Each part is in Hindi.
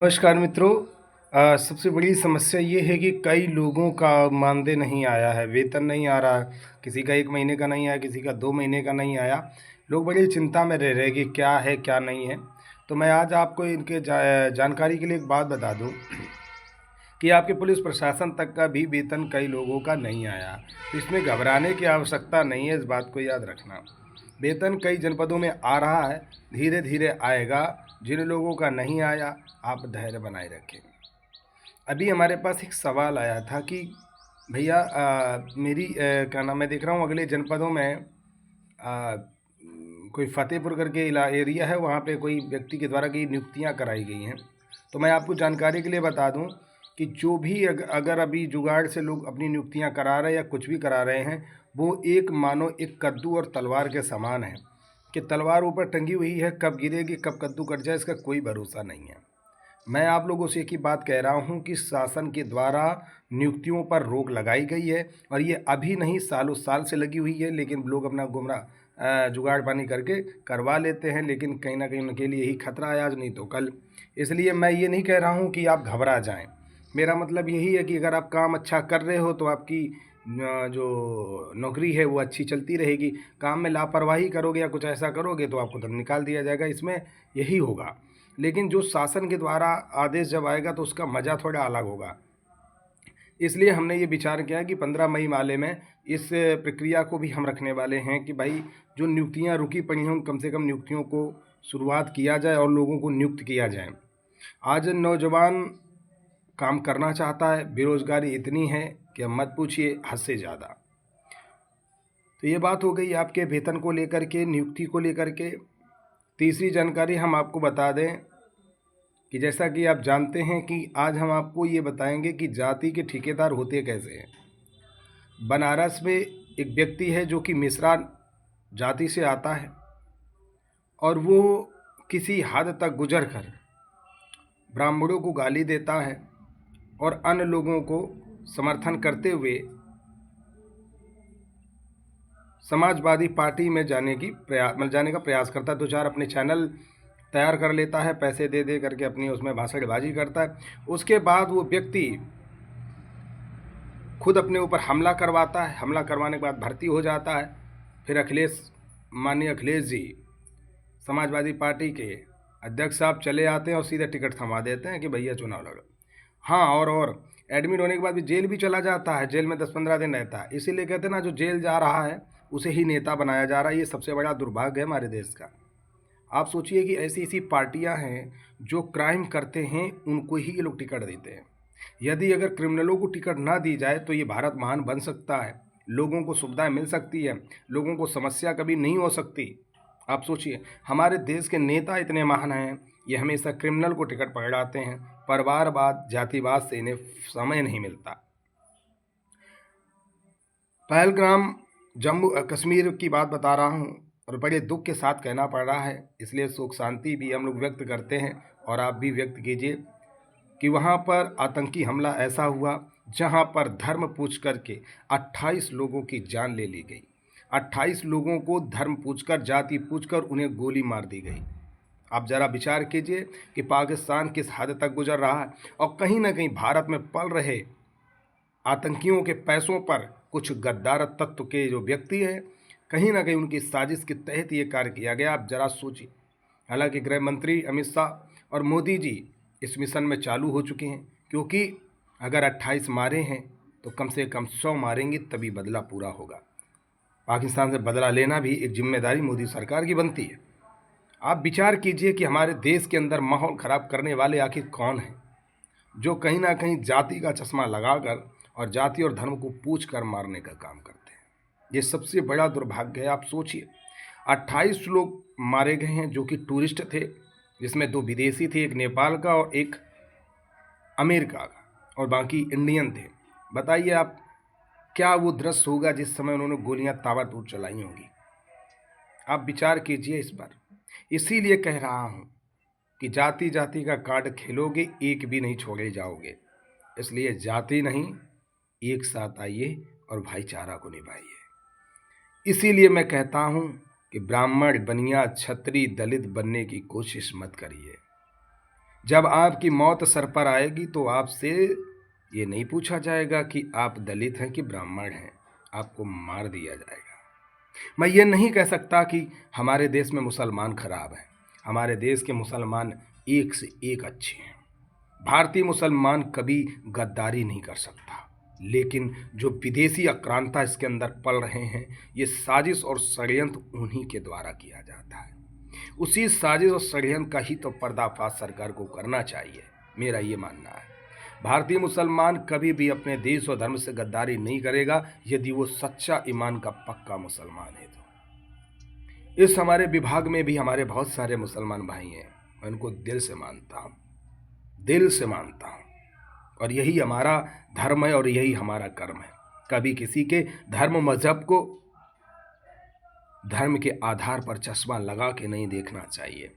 नमस्कार मित्रों। सबसे बड़ी समस्या ये है कि कई लोगों का मानदेय नहीं आया है, वेतन नहीं आ रहा। किसी का 1 महीने का नहीं आया, किसी का 2 महीने का नहीं आया। लोग बड़ी चिंता में रह रहे हैं कि क्या है क्या नहीं है। तो मैं आज आपको इनके जानकारी के लिए एक बात बता दूं कि आपके पुलिस प्रशासन तक का भी वेतन कई लोगों का नहीं आया। तो इसमें घबराने की आवश्यकता नहीं है, इस बात को याद रखना। वेतन कई जनपदों में आ रहा है, धीरे धीरे आएगा। जिन लोगों का नहीं आया, आप धैर्य बनाए रखें। अभी हमारे पास एक सवाल आया था कि भैया मेरी क्या नाम, मैं देख रहा हूँ अगले जनपदों में कोई फतेहपुर करके एरिया है, वहाँ पे कोई व्यक्ति के द्वारा कई नियुक्तियाँ कराई गई हैं। तो मैं आपको जानकारी के लिए बता दूं कि जो भी अगर अभी जुगाड़ से लोग अपनी नियुक्तियाँ करा रहे हैं या कुछ भी करा रहे हैं, वो एक मानो एक कद्दू और तलवार के समान है कि तलवार ऊपर टंगी हुई है, कब गिरेगी कब कद्दू कट जाए इसका कोई भरोसा नहीं है। मैं आप लोगों से एक ही बात कह रहा हूं कि शासन के द्वारा नियुक्तियों पर रोक लगाई गई है, और ये अभी नहीं सालों साल से लगी हुई है, लेकिन लोग अपना गुमराह जुगाड़ पानी करके करवा लेते हैं। लेकिन कहीं ना कहीं उनके लिए यही खतरा है, आज नहीं तो कल। इसलिए मैं ये नहीं कह रहा हूँ कि आप घबरा जाएं। मेरा मतलब यही है कि अगर आप काम अच्छा कर रहे हो तो आपकी जो नौकरी है वो अच्छी चलती रहेगी। काम में लापरवाही करोगे या कुछ ऐसा करोगे तो आपको तो निकाल दिया जाएगा, इसमें यही होगा। लेकिन जो शासन के द्वारा आदेश जब आएगा तो उसका मज़ा थोड़ा अलग होगा। इसलिए हमने ये विचार किया कि 15 मई वाले में इस प्रक्रिया को भी हम रखने वाले हैं कि भाई जो नियुक्तियां रुकी पड़ी हैं उन कम से कम नियुक्तियों को शुरुआत किया जाए और लोगों को नियुक्त किया जाए। आज नौजवान काम करना चाहता है, बेरोजगारी इतनी है कि अब मत पूछिए, हद से ज़्यादा। तो ये बात हो गई आपके वेतन को लेकर के, नियुक्ति को लेकर के। तीसरी जानकारी हम आपको बता दें कि जैसा कि आप जानते हैं कि आज हम आपको ये बताएंगे कि जाति के ठेकेदार होते कैसे हैं। बनारस में एक व्यक्ति है जो कि मिश्रा जाति से आता है, और वो किसी हद तक गुजर कर ब्राह्मणों को गाली देता है और अन्य लोगों को समर्थन करते हुए समाजवादी पार्टी में जाने का प्रयास करता है। 2-4 अपने चैनल तैयार कर लेता है, पैसे दे दे करके अपनी उसमें भाषणबाजी करता है। उसके बाद वो व्यक्ति खुद अपने ऊपर हमला करवाता है, हमला करवाने के बाद भर्ती हो जाता है। फिर माननीय अखिलेश जी समाजवादी पार्टी के अध्यक्ष साहब चले आते हैं और सीधे टिकट थमा देते हैं कि भैया चुनाव लड़ो। हाँ, और एडमिट होने के बाद भी जेल भी चला जाता है, जेल में 10-15 दिन रहता है। इसीलिए कहते हैं ना, जो जेल जा रहा है उसे ही नेता बनाया जा रहा है। ये सबसे बड़ा दुर्भाग्य है हमारे देश का। आप सोचिए कि ऐसी ऐसी पार्टियां हैं जो क्राइम करते हैं उनको ही ये लोग टिकट देते हैं। यदि अगर क्रिमिनलों को टिकट ना दी जाए तो ये भारत महान बन सकता है, लोगों को सुविधाएं मिल सकती है, लोगों को समस्या कभी नहीं हो सकती। आप सोचिए, हमारे देश के नेता इतने महान हैं, ये हमेशा क्रिमिनल को टिकट पकड़ाते हैं। परिवारवाद जातिवाद से इन्हें समय नहीं मिलता। पहलगाम जम्मू कश्मीर की बात बता रहा हूँ, और बड़े दुख के साथ कहना पड़ रहा है, इसलिए सुख शांति भी हम लोग व्यक्त करते हैं और आप भी व्यक्त कीजिए कि वहाँ पर आतंकी हमला ऐसा हुआ जहाँ पर धर्म पूछ कर के 28 लोगों की जान ले ली गई। 28 लोगों को धर्म पूछकर, जाति पूछकर उन्हें गोली मार दी गई। आप ज़रा विचार कीजिए कि पाकिस्तान किस हद तक गुजर रहा है, और कहीं ना कहीं भारत में पल रहे आतंकियों के पैसों पर कुछ गद्दार तत्व के जो व्यक्ति हैं, कहीं ना कहीं उनकी साजिश के तहत ये कार्य किया गया। आप जरा सोचिए। हालांकि गृह मंत्री अमित शाह और मोदी जी इस मिशन में चालू हो चुके हैं, क्योंकि अगर 28 मारे हैं तो कम से कम 100 मारेंगे, तभी बदला पूरा होगा। पाकिस्तान से बदला लेना भी एक जिम्मेदारी मोदी सरकार की बनती है। आप विचार कीजिए कि हमारे देश के अंदर माहौल ख़राब करने वाले आखिर कौन हैं, जो कहीं ना कहीं जाति का चश्मा लगाकर और जाति और धर्म को पूछ कर मारने का काम करते हैं। ये सबसे बड़ा दुर्भाग्य है। आप सोचिए, 28 लोग मारे गए हैं जो कि टूरिस्ट थे, जिसमें 2 विदेशी थे, एक नेपाल का और एक अमेरिका का, और बाकी इंडियन थे। बताइए आप, क्या वो दृश्य होगा जिस समय उन्होंने गोलियां ताबड़तोड़ चलाई होंगी। आप विचार कीजिए इस पर। इसीलिए कह रहा हूँ कि जाति जाति का कार्ड खेलोगे, एक भी नहीं छोड़े जाओगे। इसलिए जाति नहीं, एक साथ आइए और भाईचारा को निभाइए। इसीलिए मैं कहता हूँ कि ब्राह्मण, बनिया, क्षत्रिय, दलित बनने की कोशिश मत करिए। जब आपकी मौत सर पर आएगी तो आपसे ये नहीं पूछा जाएगा कि आप दलित हैं कि ब्राह्मण हैं, आपको मार दिया जाएगा। मैं ये नहीं कह सकता कि हमारे देश में मुसलमान खराब हैं, हमारे देश के मुसलमान एक से एक अच्छे हैं। भारतीय मुसलमान कभी गद्दारी नहीं कर सकता, लेकिन जो विदेशी आक्रांता इसके अंदर पल रहे हैं, ये साजिश और षड्यंत्र उन्हीं के द्वारा किया जाता है। उसी साजिश और षड्यंत्र का ही तो पर्दाफाश सरकार को करना चाहिए, मेरा ये मानना है। भारतीय मुसलमान कभी भी अपने देश और धर्म से गद्दारी नहीं करेगा यदि वो सच्चा ईमान का पक्का मुसलमान है। तो इस हमारे विभाग में भी हमारे बहुत सारे मुसलमान भाई हैं, मैं उनको दिल से मानता हूँ, दिल से मानता हूँ, और यही हमारा धर्म है और यही हमारा कर्म है। कभी किसी के धर्म मजहब को धर्म के आधार पर चश्मा लगा के नहीं देखना चाहिए।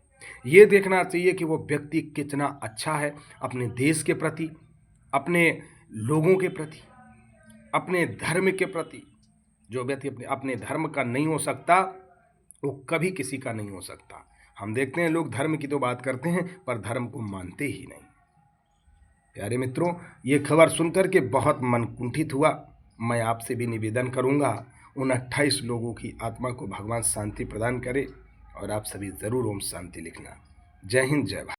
ये देखना चाहिए कि वो व्यक्ति कितना अच्छा है अपने देश के प्रति, अपने लोगों के प्रति, अपने धर्म के प्रति। जो व्यक्ति अपने धर्म का नहीं हो सकता वो कभी किसी का नहीं हो सकता। हम देखते हैं लोग धर्म की तो बात करते हैं पर धर्म को मानते ही नहीं। प्यारे मित्रों, ये खबर सुनकर के बहुत मन कुंठित हुआ। मैं आपसे भी निवेदन करूंगा उन 28 लोगों की आत्मा को भगवान शांति प्रदान करे, और आप सभी ज़रूर ओम शांति लिखना। जय हिंद, जय भारत।